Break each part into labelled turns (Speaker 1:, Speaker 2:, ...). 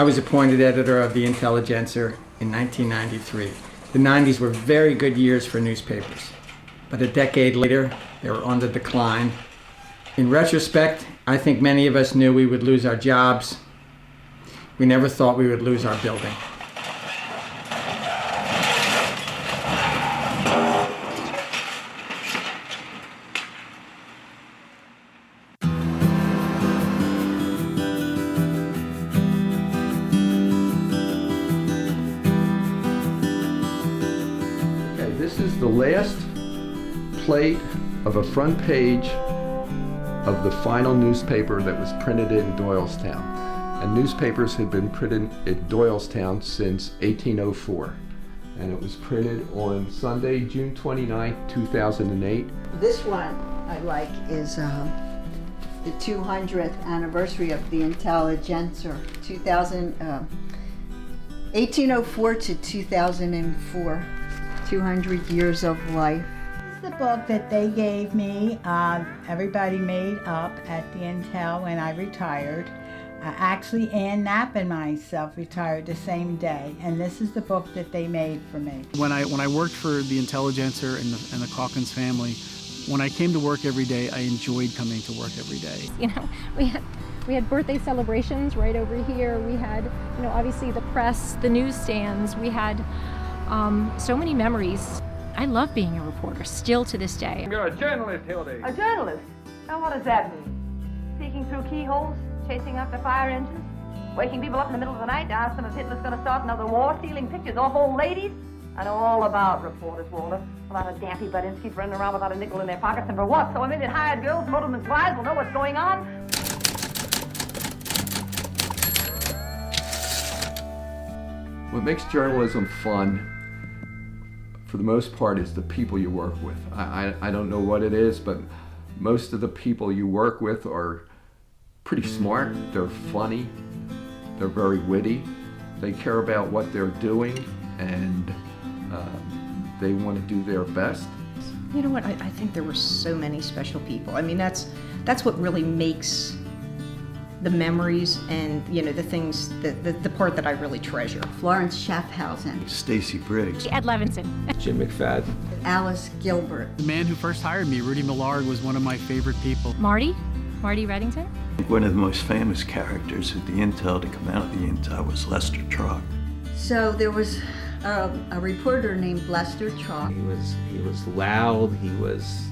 Speaker 1: I was appointed editor of the Intelligencer in 1993. The 90s were very good years for newspapers, but a decade later, they were on the decline. In retrospect, I think many of us knew we would lose our jobs. We never thought we would lose our building.
Speaker 2: This is the last plate of a front page of the final newspaper that was printed in Doylestown. And newspapers had been printed in Doylestown since 1804. And it was printed on Sunday, June 29, 2008.
Speaker 3: This one I like is the 200th anniversary of the Intelligencer, 1804 to 2004. 200 years of life.
Speaker 4: This is the book that they gave me. Everybody made up at the Intel when I retired. Actually, Ann Knapp and myself retired the same day, and this is the book that they made for me.
Speaker 5: When I worked for the Intelligencer and the Calkins family, when I came to work every day, I enjoyed coming to work every day.
Speaker 6: You know, we had birthday celebrations right over here. We had, you know, obviously the press, the newsstands. We had so many memories. I love being a reporter, still to this day.
Speaker 7: You're a journalist, Hildy.
Speaker 8: A journalist? Now what does that mean? Peeking through keyholes, chasing after fire engines, waking people up in the middle of the night to ask them if Hitler's going to start another war, stealing pictures off old ladies? I know all about reporters, Walter. A lot of dampy Budinsky's running around without a nickel in their pockets, and for what? So a million hired girls, motormen's wives will know what's going on?
Speaker 2: What makes journalism fun, for the most part, is the people you work with. I don't know what it is, but most of the people you work with are pretty smart, they're funny, they're very witty, they care about what they're doing, and they want to do their best.
Speaker 9: You know what, I think there were so many special people. I mean, that's what really makes the memories and, you know, the things, the part that I really treasure.
Speaker 3: Florence Schaffhausen,
Speaker 10: Stacy Briggs,
Speaker 6: Ed Levinson,
Speaker 2: Jim McFadden,
Speaker 3: Alice Gilbert.
Speaker 5: The man who first hired me, Rudy Millard, was one of my favorite people.
Speaker 6: Marty Reddington.
Speaker 10: One of the most famous characters at the Intel to come out of the Intel was Lester Trock.
Speaker 3: So there was a reporter named Lester Trock.
Speaker 11: He was loud, he was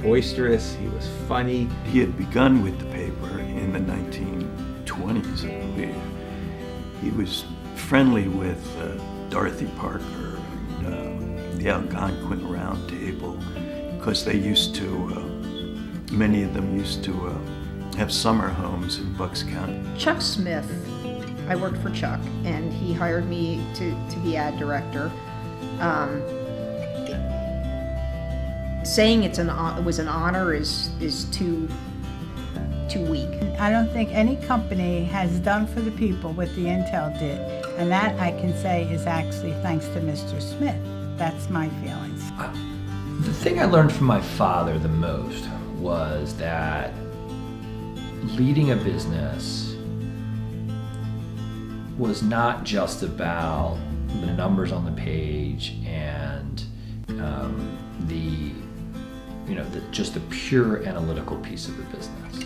Speaker 11: boisterous, he was funny.
Speaker 10: He had begun with the paper in the 1920s, I believe. He was friendly with Dorothy Parker and the Algonquin Round Table, because they used to, many of them used to have summer homes in Bucks County.
Speaker 9: Chuck Smith, I worked for Chuck, and he hired me to be ad director. Saying it was an honor is too weak.
Speaker 4: I don't think any company has done for the people what the Intel did, and that I can say is actually thanks to Mr. Smith. That's my feelings.
Speaker 12: The thing I learned from my father the most was that leading a business was not just about the numbers on the page and just the pure analytical piece of the business,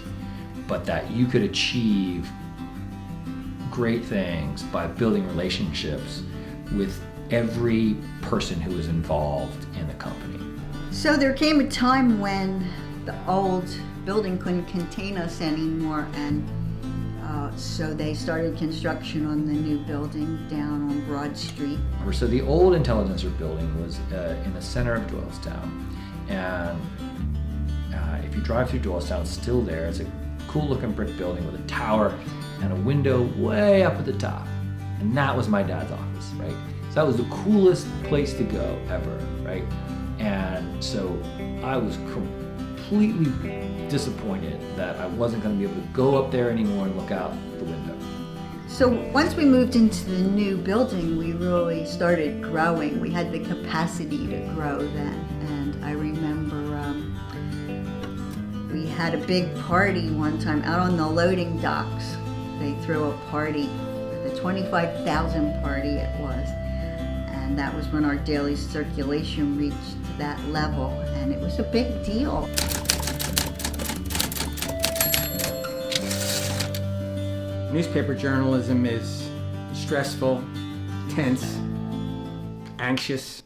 Speaker 12: but that you could achieve great things by building relationships with every person who was involved in the company.
Speaker 3: So there came a time when the old building couldn't contain us anymore, and so they started construction on the new building down on Broad Street.
Speaker 12: So the old Intelligencer building was in the center of Doylestown, and if you drive through Doylestown, it's still there. It's a cool looking brick building with a tower and a window way up at the top. And that was my dad's office, right? So that was the coolest place to go ever, right? And so I was completely disappointed that I wasn't going to be able to go up there anymore and look out the window.
Speaker 3: So once we moved into the new building, we really started growing. We had the capacity to grow then, and I remember We had a big party one time out on the loading docks. They threw a party, the 25,000 party it was. And that was when our daily circulation reached that level, and it was a big deal.
Speaker 1: Newspaper journalism is stressful, tense, anxious,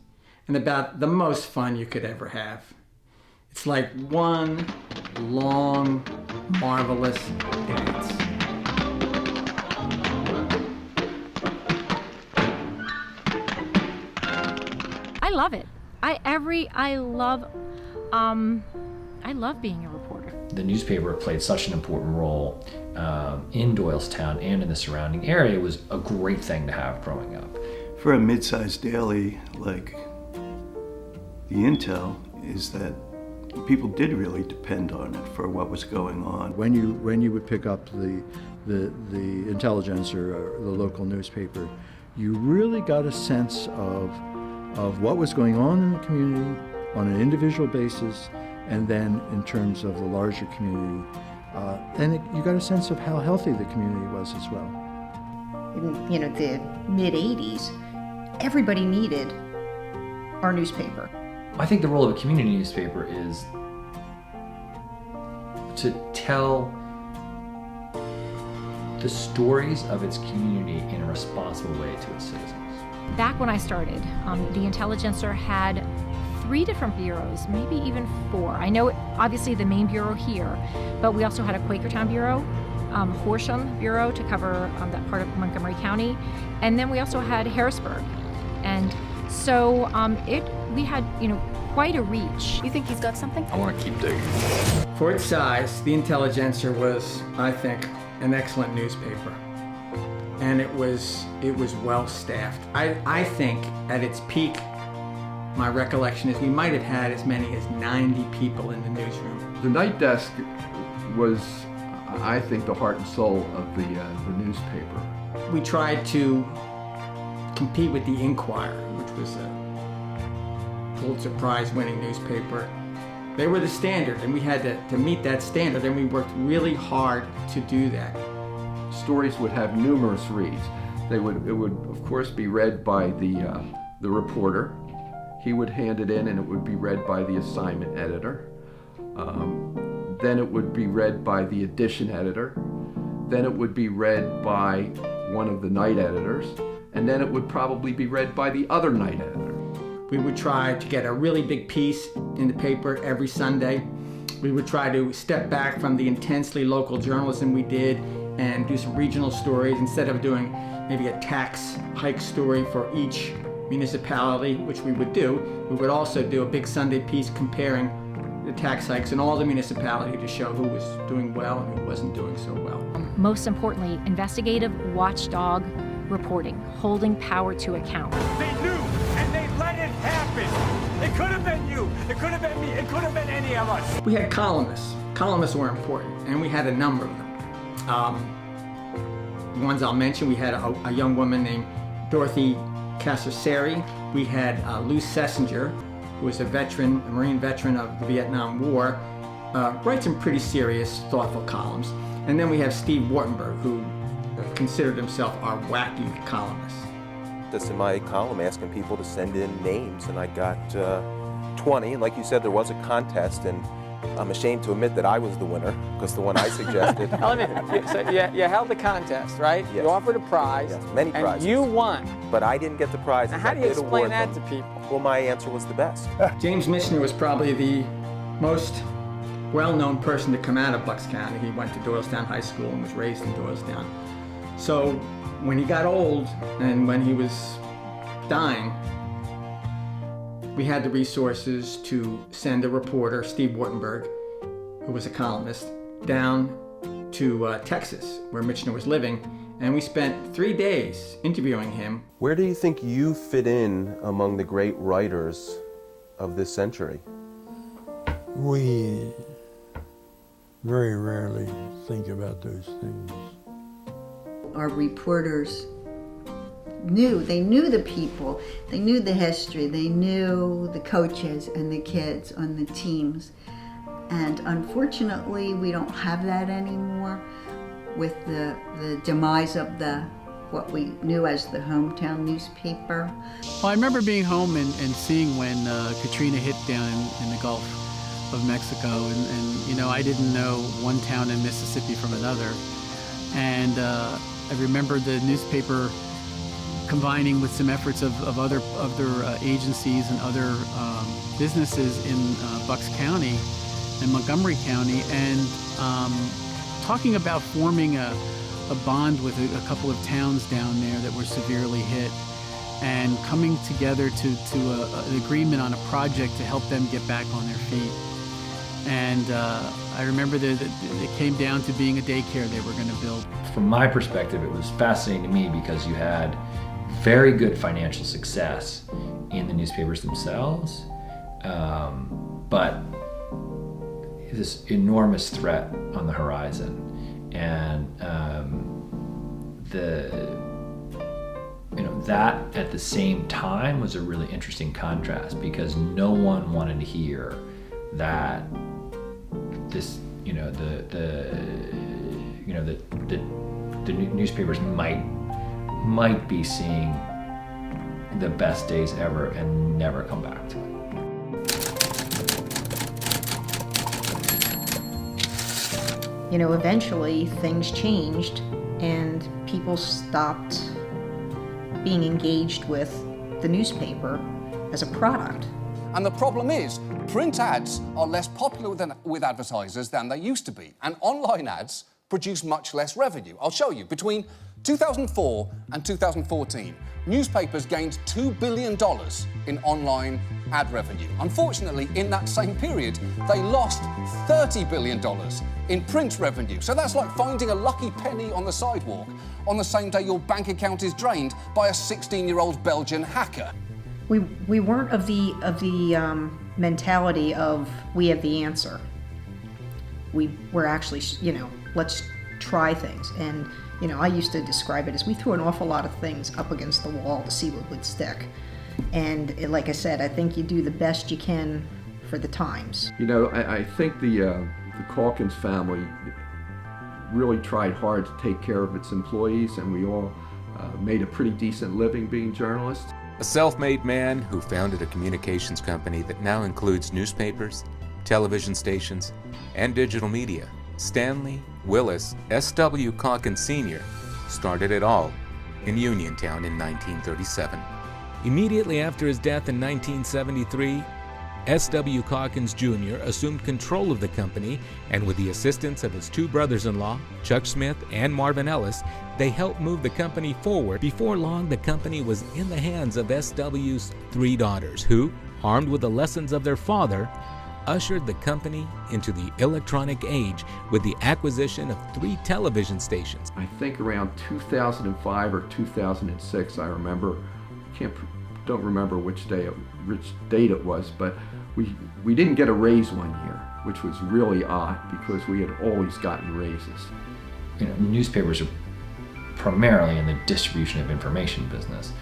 Speaker 1: and about the most fun you could ever have. It's like one long, marvelous dance.
Speaker 6: I love it. I love being a reporter.
Speaker 12: The newspaper played such an important role in Doylestown and in the surrounding area. It was a great thing to have growing up.
Speaker 10: For a mid-sized daily like the Intel, is that people did really depend on it for what was going on.
Speaker 7: When you would pick up the Intelligencer or the local newspaper, you really got a sense of what was going on in the community on an individual basis, and then in terms of the larger community. You got a sense of how healthy the community was as well.
Speaker 9: In the mid-'80s, everybody needed our newspaper.
Speaker 12: I think the role of a community newspaper is to tell the stories of its community in a responsible way to its citizens.
Speaker 6: Back when I started, the Intelligencer had 3 different bureaus, maybe even 4. I know obviously the main bureau here, but we also had a Quakertown bureau, Horsham bureau to cover that part of Montgomery County, and then we also had Harrisburg. And so we had quite a reach.
Speaker 13: You think he's got something?
Speaker 11: I want to keep digging.
Speaker 1: For its size, the Intelligencer was, I think, an excellent newspaper. And it was well staffed. I think at its peak, my recollection is we might have had as many as 90 people in the newsroom.
Speaker 2: The night desk was, I think, the heart and soul of the newspaper.
Speaker 1: We tried to compete with the Inquirer, which was a Pulitzer Prize winning newspaper. They were the standard, and we had to meet that standard, and we worked really hard to do that.
Speaker 2: Stories would have numerous reads. It would of course be read by the reporter. He would hand it in and it would be read by the assignment editor. Then it would be read by the edition editor. Then it would be read by one of the night editors. And then it would probably be read by the other night editor.
Speaker 1: We would try to get a really big piece in the paper every Sunday. We would try to step back from the intensely local journalism we did and do some regional stories instead of doing maybe a tax hike story for each municipality, which we would do. We would also do a big Sunday piece comparing the tax hikes in all the municipalities to show who was doing well and who wasn't doing so well.
Speaker 6: Most importantly, investigative watchdog reporting, holding power to account.
Speaker 14: They knew, and they let it happen. It could have been you, it could have been me, it could have been any of us.
Speaker 1: We had columnists. Columnists were important, and we had a number of them. The ones I'll mention, we had a young woman named Dorothy Casasseri. We had Lou Sessinger, who was a Marine veteran of the Vietnam War, writes some pretty serious, thoughtful columns. And then we have Steve Wartenberg, who considered himself our wacky columnist.
Speaker 15: Just in my column asking people to send in names, and I got 20. And like you said, there was a contest, and I'm ashamed to admit that I was the winner, because the one I suggested.
Speaker 16: You held the contest, right?
Speaker 15: Yes.
Speaker 16: You offered a prize.
Speaker 15: Yes, many prizes.
Speaker 16: And you won.
Speaker 15: But I didn't get the prize.
Speaker 16: Now, how do you explain that to people?
Speaker 15: Well, my answer was the best.
Speaker 1: James Michener was probably the most well-known person to come out of Bucks County. He went to Doylestown High School and was raised in Doylestown. So when he got old and when he was dying, we had the resources to send a reporter, Steve Wartenberg, who was a columnist, down to Texas, where Michener was living, and we spent 3 days interviewing him.
Speaker 15: Where do you think you fit in among the great writers of this century?
Speaker 17: We very rarely think about those things.
Speaker 3: Our reporters they knew the people, they knew the history, they knew the coaches and the kids on the teams. And unfortunately, we don't have that anymore with the demise of what we knew as the hometown newspaper.
Speaker 5: Well, I remember being home and seeing when Katrina hit down in the Gulf of Mexico, and you know, I didn't know one town in Mississippi from another. And I remember the newspaper combining with some efforts of other agencies and other businesses in Bucks County and Montgomery County, and talking about forming a bond with a couple of towns down there that were severely hit, and coming together to an agreement on a project to help them get back on their feet. And I remember that it came down to being a daycare they were going to build.
Speaker 12: From my perspective, it was fascinating to me because you had very good financial success in the newspapers themselves, but this enormous threat on the horizon. And that at the same time was a really interesting contrast, because no one wanted to hear that this, the newspapers might be seeing the best days ever and never come back to it.
Speaker 9: Eventually things changed and people stopped being engaged with the newspaper as a product.
Speaker 13: And the problem is, print ads are less popular with advertisers than they used to be, and online ads produce much less revenue. I'll show you. Between 2004 and 2014, newspapers gained $2 billion in online ad revenue. Unfortunately, in that same period, they lost $30 billion in print revenue. So that's like finding a lucky penny on the sidewalk on the same day your bank account is drained by a 16-year-old Belgian hacker.
Speaker 9: We weren't of the mentality of we have the answer. We were actually, let's try things. And, I used to describe it as we threw an awful lot of things up against the wall to see what would stick. And like I said, I think you do the best you can for the times.
Speaker 2: I think the Calkins family really tried hard to take care of its employees, and we all made a pretty decent living being journalists.
Speaker 18: A self-made man who founded a communications company that now includes newspapers, television stations, and digital media, Stanley Willis S.W. Calkins Sr. started it all in Uniontown in 1937.
Speaker 19: Immediately after his death in 1973, S.W. Calkins Jr. assumed control of the company, and with the assistance of his two brothers-in-law, Chuck Smith and Marvin Ellis, they helped move the company forward. Before long, the company was in the hands of S.W.'s three daughters, who, armed with the lessons of their father, ushered the company into the electronic age with the acquisition of 3 television stations.
Speaker 2: I think around 2005 or 2006, I remember, don't remember which date it was, but we didn't get a raise one year, which was really odd because we had always gotten raises.
Speaker 12: Newspapers are primarily in the distribution of information business,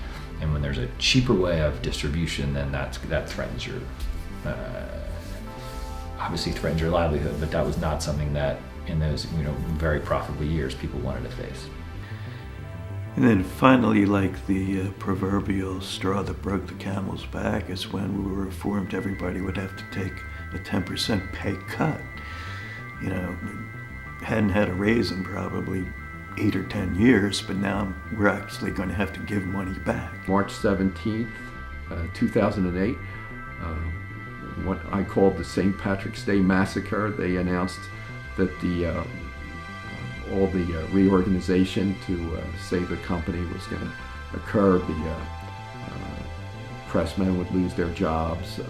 Speaker 12: and when there's a cheaper way of distribution, then that threatens your obviously threatens your livelihood, but that was not something that in those very profitable years people wanted to face.
Speaker 10: And then finally, like the proverbial straw that broke the camel's back, is when we were informed everybody would have to take a 10% pay cut. Hadn't had a raise in probably 8 or 10 years, but now we're actually going to have to give money back.
Speaker 2: March 17th, 2008, what I called the St. Patrick's Day Massacre. They announced that all the reorganization to save the company was going to occur. The pressmen would lose their jobs,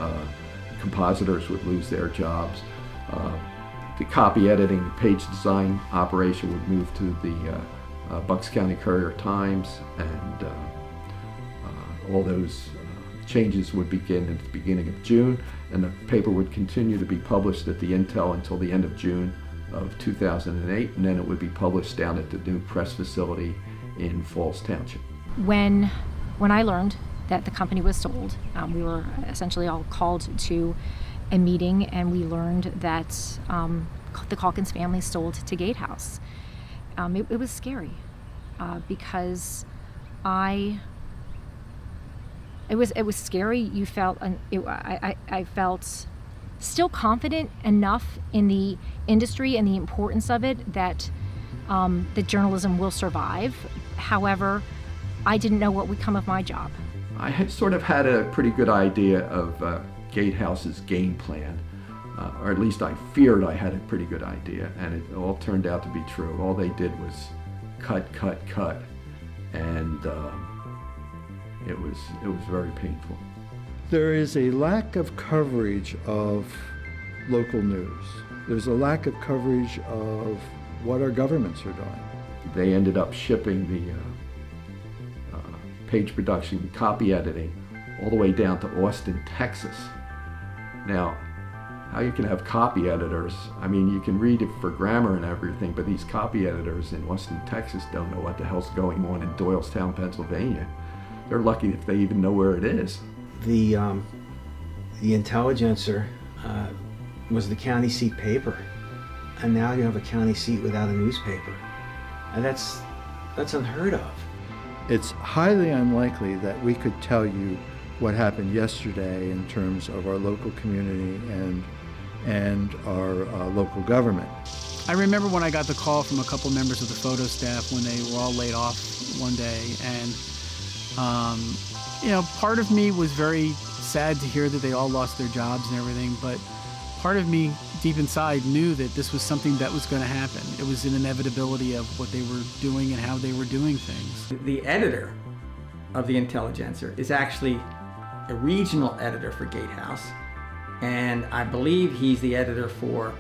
Speaker 2: compositors would lose their jobs, the copy editing, page design operation would move to the Bucks County Courier-Times, and all those changes would begin at the beginning of June, and the paper would continue to be published at the Intel until the end of June of 2008, and then it would be published down at the new press facility in Falls Township.
Speaker 6: When I learned that the company was sold, we were essentially all called to a meeting and we learned that the Calkins family sold to Gatehouse. It was scary because it was scary. You felt, I felt still confident enough in the industry and the importance of it that journalism will survive. However, I didn't know what would come of my job.
Speaker 2: I had sort of had a pretty good idea of Gatehouse's game plan, or at least I feared I had a pretty good idea, and it all turned out to be true. All they did was cut, and it was very painful.
Speaker 7: There is a lack of coverage of local news. There's a lack of coverage of what our governments are doing.
Speaker 2: They ended up shipping the page production, copy editing, all the way down to Austin, Texas. Now, how you can have copy editors, I mean, you can read it for grammar and everything, but these copy editors in Austin, Texas don't know what the hell's going on in Doylestown, Pennsylvania. They're lucky if they even know where it is.
Speaker 11: The Intelligencer was the county seat paper, and now you have a county seat without a newspaper, and that's unheard of.
Speaker 7: It's highly unlikely that we could tell you what happened yesterday in terms of our local community and our local government.
Speaker 5: I remember when I got the call from a couple members of the photo staff when they were all laid off one day, and part of me was very sad to hear that they all lost their jobs and everything, but part of me deep inside knew that this was something that was going to happen. It was an inevitability of what they were doing and how they were doing things.
Speaker 1: The editor of the Intelligencer is actually a regional editor for Gatehouse, and I believe he's the editor for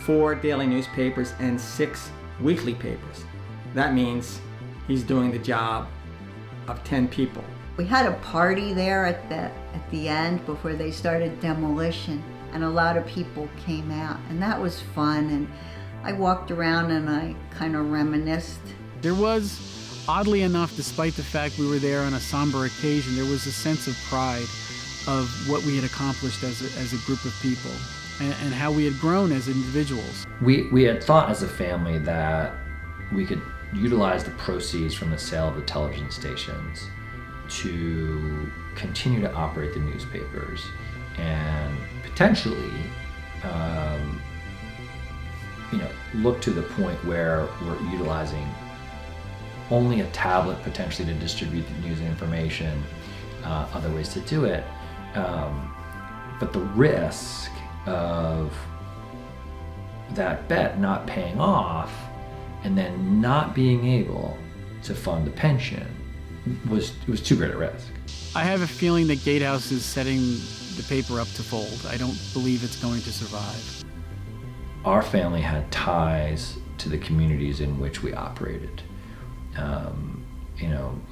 Speaker 1: 4 daily newspapers and 6 weekly papers. That means he's doing the job of 10 people.
Speaker 3: We had a party there at the end before they started demolition, and a lot of people came out, and that was fun. And I walked around and I kind of reminisced.
Speaker 5: There was, oddly enough, despite the fact we were there on a somber occasion, there was a sense of pride of what we had accomplished as a group of people and how we had grown as individuals.
Speaker 12: We had thought as a family that we could utilize the proceeds from the sale of the television stations to continue to operate the newspapers and potentially look to the point where we're utilizing only a tablet potentially to distribute the news and information, other ways to do it, but the risk of that bet not paying off and then not being able to fund the pension was too great a risk.
Speaker 5: I have a feeling that Gatehouse is setting the paper up to fold. I don't believe it's going to survive.
Speaker 12: Our family had ties to the communities in which we operated.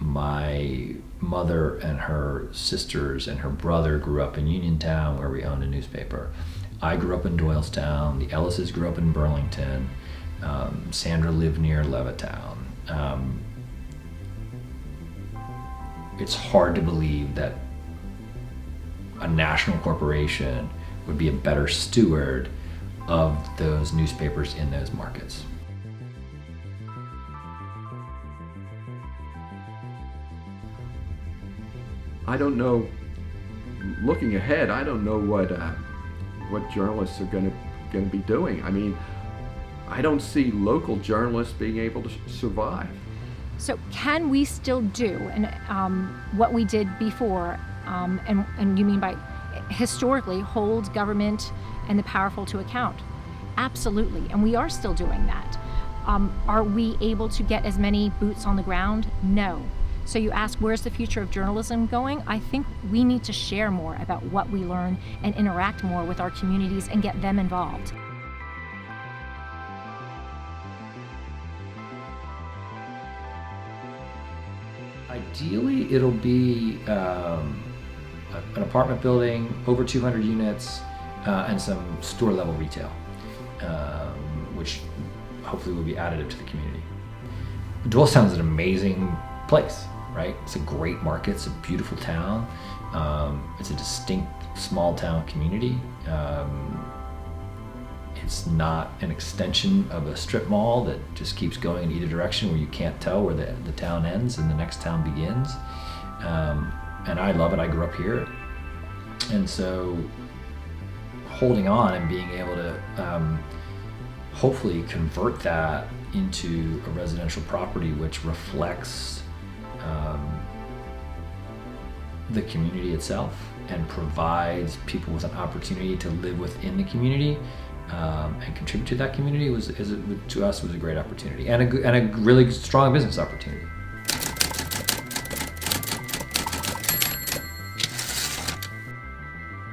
Speaker 12: My mother and her sisters and her brother grew up in Uniontown, where we owned a newspaper. I grew up in Doylestown. The Ellises grew up in Burlington. Sandra lived near Levittown. It's hard to believe that a national corporation would be a better steward of those newspapers in those markets.
Speaker 2: I don't know, looking ahead, I don't know what journalists are going to be doing. I mean, I don't see local journalists being able to survive.
Speaker 6: So can we still do what we did before, and you mean by historically hold government and the powerful to account? Absolutely, and we are still doing that. Are we able to get as many boots on the ground? No. So you ask, where's the future of journalism going? I think we need to share more about what we learn and interact more with our communities and get them involved.
Speaker 12: Ideally, it'll be an apartment building, over 200 units, and some store-level retail, which hopefully will be additive to the community. Doylestown is an amazing place, right? It's a great market. It's a beautiful town. It's a distinct small town community. It's not an extension of a strip mall that just keeps going in either direction where you can't tell where the town ends and the next town begins. And I love it. I grew up here. And so holding on and being able to hopefully convert that into a residential property which reflects the community itself and provides people with an opportunity to live within the community and contribute to that community to us was a great opportunity and a really strong business opportunity.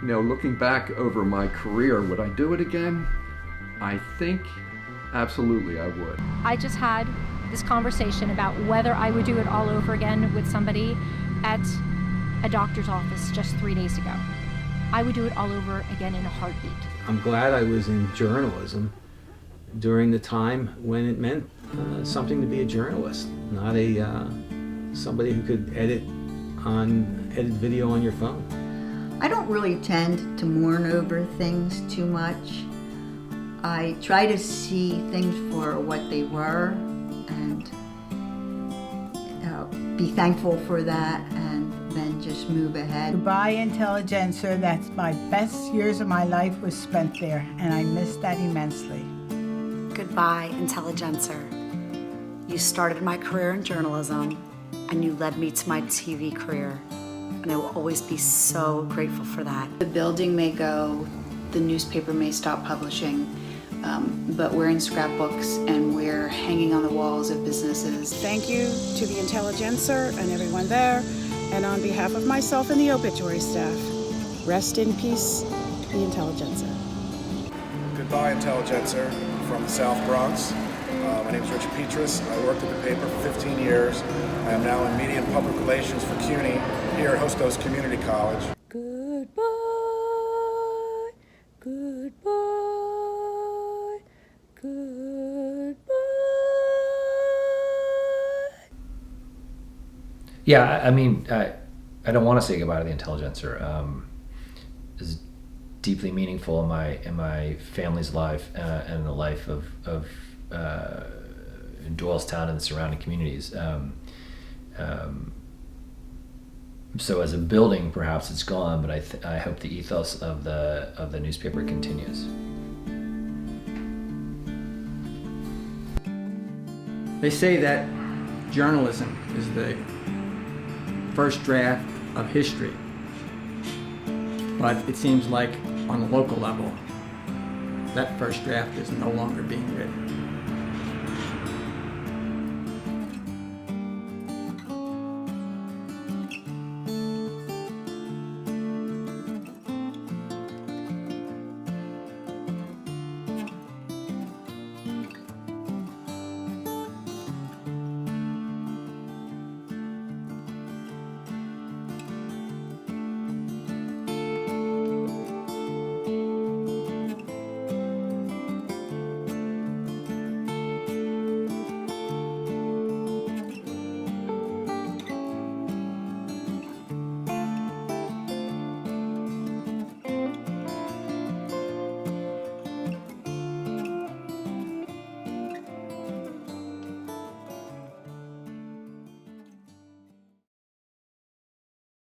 Speaker 2: You know, looking back over my career, would I do it again? I think absolutely I would.
Speaker 6: I just had this conversation about whether I would do it all over again with somebody at a doctor's office just 3 days ago. I would do it all over again in a heartbeat.
Speaker 11: I'm glad I was in journalism during the time when it meant something to be a journalist, not somebody who could edit video on your phone.
Speaker 3: I don't really tend to mourn over things too much. I try to see things for what they were and be thankful for that and then just move ahead.
Speaker 4: Goodbye, Intelligencer. That's my best years of my life was spent there, and I miss that immensely.
Speaker 20: Goodbye, Intelligencer. You started my career in journalism, and you led me to my TV career, and I will always be so grateful for that.
Speaker 21: The building may go, the newspaper may stop publishing, but we're in scrapbooks and we're hanging on the walls of businesses.
Speaker 22: Thank you to the Intelligencer and everyone there, and on behalf of myself and the obituary staff, rest in peace, the Intelligencer.
Speaker 23: Goodbye, Intelligencer, from the South Bronx. My name is Richard Petrus. I worked at the paper for 15 years. I am now in media and public relations for CUNY here at Hostos Community College.
Speaker 22: Goodbye, goodbye, goodbye.
Speaker 12: Yeah, I mean, I don't want to say goodbye to the Intelligencer. It's deeply meaningful in my family's life and the life of Doylestown and the surrounding communities. So as a building, perhaps it's gone, but I hope the ethos of the newspaper continues.
Speaker 1: They say that journalism is the first draft of history, but it seems like on the local level, that first draft is no longer being written.